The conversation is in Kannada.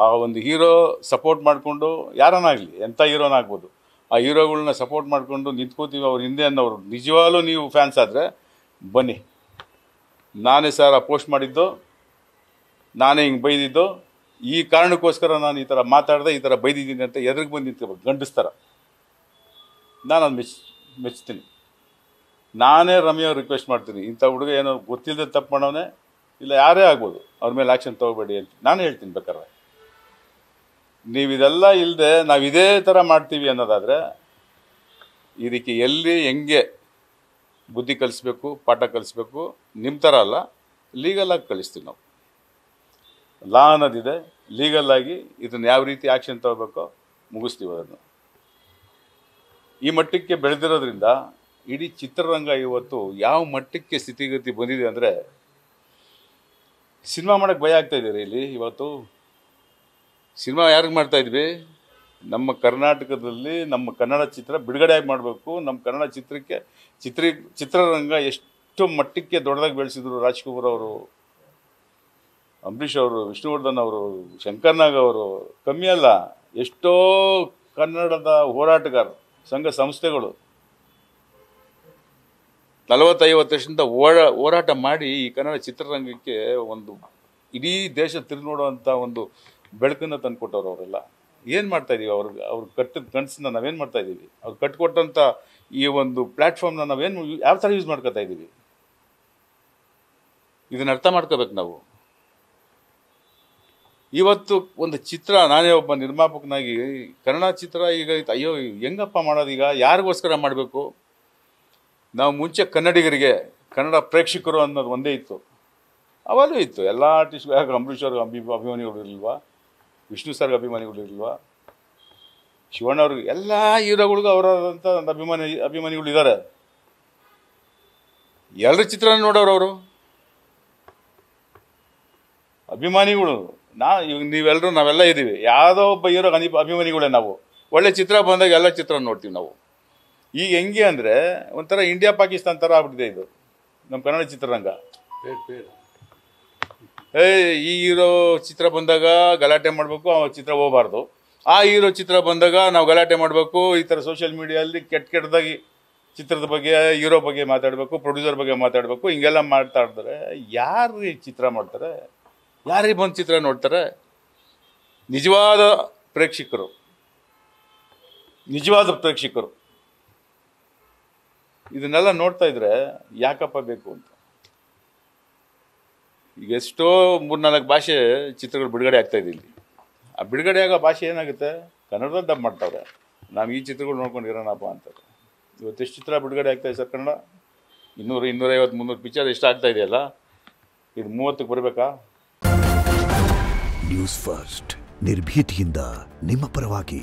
ಆ ಒಂದು ಹೀರೋ ಸಪೋರ್ಟ್ ಮಾಡಿಕೊಂಡು ಯಾರನ್ನಾಗಲಿ ಎಂಥ ಹೀರೋನಾಗ್ಬೋದು, ಆ ಹೀರೋಗಳನ್ನ ಸಪೋರ್ಟ್ ಮಾಡಿಕೊಂಡು ನಿಂತ್ಕೋತೀವಿ ಅವ್ರ ಹಿಂದೆ ಅನ್ನೋರು ನಿಜವಾಗ್ಲೂ ನೀವು ಫ್ಯಾನ್ಸ್ ಆದರೆ ಬನ್ನಿ. ನಾನೇ ಸರ್ ಪೋಸ್ಟ್ ಮಾಡಿದ್ದು, ನಾನೇ ಹಿಂಗೆ ಬೈದಿದ್ದು, ಈ ಕಾರಣಕ್ಕೋಸ್ಕರ ನಾನು ಈ ಥರ ಮಾತಾಡಿದೆ, ಈ ಥರ ಬೈದಿದ್ದೀನಿ ಅಂತ ಎದುರಿಗೆ ಬಂದು ನಿಂತ್ಕೋಬೇಕು ಗಂಡಸ್ತರ. ನಾನು ಅದು ಮೆಚ್ತೀನಿ. ನಾನೇ ರಮ್ಯ ರಿಕ್ವೆಸ್ಟ್ ಮಾಡ್ತೀನಿ, ಇಂಥ ಹುಡುಗ ಏನೋ ಗೊತ್ತಿಲ್ಲದೆ ತಪ್ಪು ಮಾಡೋನೆ, ಇಲ್ಲ ಯಾರೇ ಆಗ್ಬೋದು, ಅವ್ರ ಮೇಲೆ ಆ್ಯಕ್ಷನ್ ತೊಗೋಬೇಡಿ ಅಂತ ನಾನು ಹೇಳ್ತೀನಿ. ಬೇಕಾದ್ರೆ ನೀವು ಇದೆಲ್ಲ ಇಲ್ಲದೆ ನಾವು ಇದೇ ಥರ ಮಾಡ್ತೀವಿ ಅನ್ನೋದಾದರೆ ಇದಕ್ಕೆ ಎಲ್ಲಿ ಹೆಂಗೆ ಬುದ್ಧಿ ಕಲಿಸ್ಬೇಕು, ಪಾಠ ಕಲಿಸ್ಬೇಕು, ನಿಮ್ಮ ಥರ ಅಲ್ಲ, ಲೀಗಲಾಗಿ ಕಲಿಸ್ತೀವಿ ನಾವು. ಲಾ ಅನ್ನೋದಿದೆ, ಲೀಗಲ್ಲಾಗಿ ಇದನ್ನು ಯಾವ ರೀತಿ ಆ್ಯಕ್ಷನ್ ತೊಗೋಬೇಕೋ ಮುಗಿಸ್ತೀವಿ ಅದನ್ನು. ಈ ಮಟ್ಟಕ್ಕೆ ಬೆಳೆದಿರೋದ್ರಿಂದ ಇಡೀ ಚಿತ್ರರಂಗ ಇವತ್ತು ಯಾವ ಮಟ್ಟಕ್ಕೆ ಸ್ಥಿತಿಗತಿ ಬಂದಿದೆ ಅಂದರೆ, ಸಿನಿಮಾ ಮಾಡೋಕ್ಕೆ ಭಯ ಆಗ್ತಾಯಿದ್ದೀರಿ ಇಲ್ಲಿ. ಇವತ್ತು ಸಿನಿಮಾ ಯಾರಿಗೆ ಮಾಡ್ತಾಯಿದ್ವಿ? ನಮ್ಮ ಕರ್ನಾಟಕದಲ್ಲಿ ನಮ್ಮ ಕನ್ನಡ ಚಿತ್ರ ಬಿಡುಗಡೆಯಾಗಿ ಮಾಡಬೇಕು. ನಮ್ಮ ಕನ್ನಡ ಚಿತ್ರಕ್ಕೆ ಚಿತ್ರರಂಗ ಎಷ್ಟು ಮಟ್ಟಕ್ಕೆ ದೊಡ್ಡದಾಗಿ ಬೆಳೆಸಿದ್ರು. ರಾಜ್ಕುಮಾರ್ ಅವರು, ಅಂಬರೀಷ್ ಅವರು, ವಿಷ್ಣುವರ್ಧನ್ ಅವರು, ಶಂಕರ್ನಾಗ್ ಅವರು, ಕಮ್ಮಿ ಅಲ್ಲ, ಎಷ್ಟೋ ಕನ್ನಡದ ಹೋರಾಟಗಾರರು, ಸಂಘ ಸಂಸ್ಥೆಗಳು 40-50 ವರ್ಷದಿಂದ ಹೋರಾಟ ಮಾಡಿ ಈ ಕನ್ನಡ ಚಿತ್ರರಂಗಕ್ಕೆ ಒಂದು ಇಡೀ ದೇಶ ತಿರುಗಿ ನೋಡುವಂಥ ಒಂದು ಬೆಳಕನ್ನು ತಂದುಕೊಟ್ಟವ್ರು. ಅವರೆಲ್ಲ ಏನು ಮಾಡ್ತಾಯಿದ್ದೀವಿ? ಅವ್ರು ಕಟ್ಟಿದ ಕನಸನ್ನ ನಾವೇನು ಮಾಡ್ತಾಯಿದ್ದೀವಿ? ಅವ್ರು ಕಟ್ಟಿಕೊಟ್ಟಂಥ ಈ ಒಂದು ಪ್ಲ್ಯಾಟ್ಫಾರ್ಮ್ನ ನಾವೇನು ಯಾವ ಥರ ಯೂಸ್ ಮಾಡ್ಕೊತಾ ಇದ್ದೀವಿ? ಇದನ್ನು ಅರ್ಥ ಮಾಡ್ಕೋಬೇಕು ನಾವು. ಇವತ್ತು ಒಂದು ಚಿತ್ರ, ನಾನೇ ಒಬ್ಬ ನಿರ್ಮಾಪಕನಾಗಿ ಕನ್ನಡ ಚಿತ್ರ ಈಗ ಅಯ್ಯೋ ಹೆಂಗಪ್ಪ ಮಾಡೋದು? ಈಗ ಯಾರಿಗೋಸ್ಕರ ಮಾಡಬೇಕು? ನಾವು ಮುಂಚೆ ಕನ್ನಡಿಗರಿಗೆ, ಕನ್ನಡ ಪ್ರೇಕ್ಷಕರು ಅನ್ನೋದು ಒಂದೇ ಇತ್ತು, ಅವಾಗಲೂ ಇತ್ತು. ಎಲ್ಲ ಆರ್ಟಿಸ್ಟ್ಗಳು, ಯಾಕೆ ಅಂಬರೀಷ್ ಅವ್ರಿಗೆ ಅಭಿಮಾನಿಗಳು ಇರಲಿಲ್ವಾ? ವಿಷ್ಣು ಸರ್ಗೆ ಅಭಿಮಾನಿಗಳು ಇರಲಿಲ್ವಾ? ಶಿವಣ್ಣ ಅವ್ರಿಗೆ, ಎಲ್ಲ ಹೀರೋಗಳಿಗೂ ಅವರಾದಂಥ ಒಂದು ಅಭಿಮಾನಿಗಳು ಇದ್ದಾರೆ. ಎಲ್ಲರ ಚಿತ್ರ ನೋಡೋರು ಅವರು ಅಭಿಮಾನಿಗಳು. ಇವಾಗ ನೀವೆಲ್ಲರೂ ನಾವೆಲ್ಲ ಇದ್ದೀವಿ, ಯಾವುದೋ ಒಬ್ಬ ಹೀರೋ ಅಭಿಮಾನಿಗಳೇ ನಾವು. ಒಳ್ಳೆ ಚಿತ್ರ ಬಂದಾಗ ಎಲ್ಲ ಚಿತ್ರ ನೋಡ್ತೀವಿ ನಾವು. ಈಗ ಹೆಂಗೆ ಅಂದರೆ ಒಂಥರ ಇಂಡಿಯಾ ಪಾಕಿಸ್ತಾನ ಥರ ಆಗ್ಬಿಟ್ಟಿದೆ ಇದು ನಮ್ಮ ಕನ್ನಡ ಚಿತ್ರರಂಗ. ಈ ಹೀರೋ ಚಿತ್ರ ಬಂದಾಗ ಗಲಾಟೆ ಮಾಡಬೇಕು, ಆ ಚಿತ್ರ ಹೋಗಬಾರ್ದು. ಆ ಹೀರೋ ಚಿತ್ರ ಬಂದಾಗ ನಾವು ಗಲಾಟೆ ಮಾಡಬೇಕು. ಈ ಥರ ಸೋಷಿಯಲ್ ಮೀಡಿಯಲ್ಲಿ ಕೆಟ್ಟದಾಗಿ ಚಿತ್ರದ ಬಗ್ಗೆ, ಹೀರೋ ಬಗ್ಗೆ ಮಾತಾಡಬೇಕು, ಪ್ರೊಡ್ಯೂಸರ್ ಬಗ್ಗೆ ಮಾತಾಡಬೇಕು, ಹಿಂಗೆಲ್ಲ ಮಾತಾಡಿದ್ರೆ ಯಾರು ಈ ಚಿತ್ರ ಮಾಡ್ತಾರೆ? ಯಾರಿಗೆ ಬಂದು ಚಿತ್ರ ನೋಡ್ತಾರೆ? ನಿಜವಾದ ಪ್ರೇಕ್ಷಕರು ಇದನ್ನೆಲ್ಲ ನೋಡ್ತಾ ಇದ್ರೆ ಯಾಕಪ್ಪ ಬೇಕು ಅಂತ. ಈಗ ಎಷ್ಟೋ 3-4 ಭಾಷೆ ಚಿತ್ರಗಳು ಬಿಡುಗಡೆ ಆಗ್ತಾಯಿದೆ ಇಲ್ಲಿ. ಆ ಬಿಡುಗಡೆ ಆಗೋ ಭಾಷೆ ಏನಾಗುತ್ತೆ? ಕನ್ನಡದಲ್ಲಿ ಡಬ್ ಮಾಡ್ತಾವ್ರೆ. ನಾವು ಈ ಚಿತ್ರಗಳು ನೋಡ್ಕೊಂಡು ಇರೋಣಪ್ಪ ಅಂತಾರೆ. ಇವತ್ತು ಎಷ್ಟು ಚಿತ್ರ ಬಿಡುಗಡೆ ಆಗ್ತಾಯಿದೆ ಸರ್ ಕನ್ನಡ? 200, 250, 300 ಪಿಕ್ಚರ್ ಎಷ್ಟು ಆಗ್ತಾ ಇದೆಯಲ್ಲ? ಇದು 30ಕ್ಕೆ ಬರಬೇಕಾ? ನ್ಯೂಸ್ ಫಸ್ಟ್, ನಿರ್ಭೀತಿಯಿಂದ ನಿಮ್ಮ ಪರವಾಗಿ.